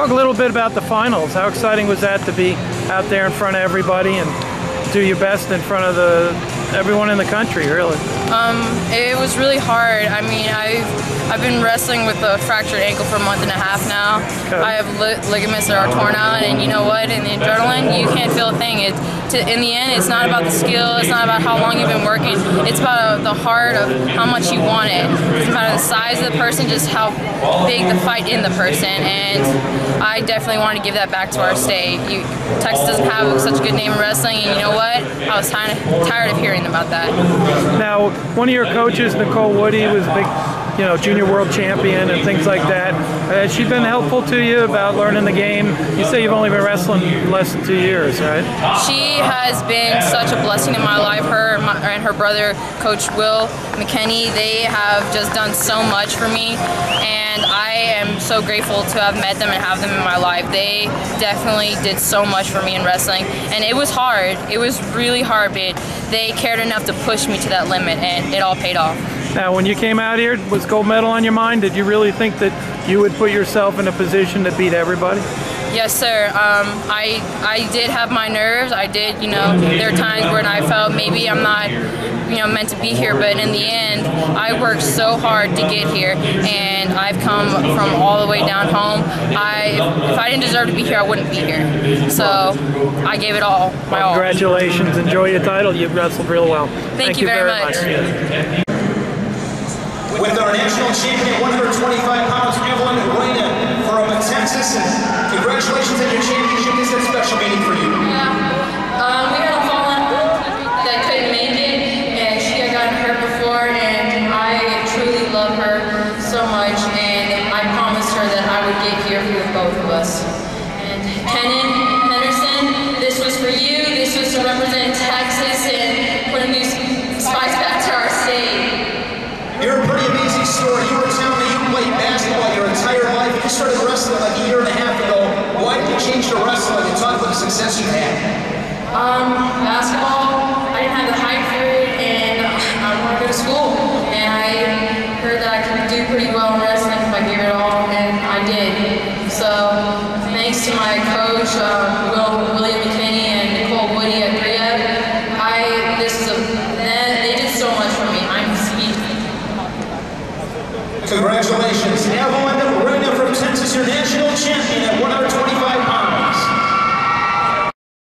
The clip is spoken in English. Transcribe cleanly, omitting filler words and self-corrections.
Talk a little bit about the finals. How exciting was that to be out there in front of everybody and do your best in front of everyone in the country, really? It was really hard. I mean, I've been wrestling with a fractured ankle for a month and a half now. Okay. I have ligaments that are torn out, and you know what? In the adrenaline, you can't feel a thing. In the end, it's not about the skill. It's not about how long you've been working. It's about the heart of how much you want it. It's about the size of the person, just how big the fight in the person. And I definitely want to give that back to our state. Texas doesn't have such a good name in wrestling, and you know what? I was tired of hearing about that. Now, one of your coaches, Nicole Woody, was a big, junior world champion and things like that. Has she been helpful to you about learning the game? You say you've only been wrestling less than 2 years, right? She has been such a blessing in my life. Her and her brother, Coach Will McKinney, they have just done so much for me, and I am so grateful to have met them and have them in my life. They definitely did so much for me in wrestling, and it was hard. It was really hard, but they cared enough to push me to that limit, and it all paid off. Now, when you came out here, was gold medal on your mind? Did you really think that you would put yourself in a position to beat everybody? Yes, sir. I did have my nerves. I did, there are times when I felt maybe I'm not, meant to be here, but in the end, I worked so hard to get here, and I've come from all the way down home. If I didn't deserve to be here, I wouldn't be here. So I gave it all, my all. Congratulations. Enjoy your title. You've wrestled real well. Thank you very much. With our national champion, 125 pounds, Evalyn Reyna from Texas. And congratulations on your championship. This is a special meeting for you. Yeah. We had a fallen that couldn't make it, and she had gotten hurt before, and I truly love her so much, and I promised her that I would get here with both of us. And Henderson, this was for you. This was to represent Texas and put a new spice back to our state. You're a pretty amazing story. You were telling me you played basketball your entire life. You started wrestling like a year and a half ago. Why did you change to wrestling and talk about the success you had? Basketball, I didn't have the height for it, and I wanted to go to school. And I heard that I could do pretty well in wrestling if I gave it all, and I did. So thanks to my coach,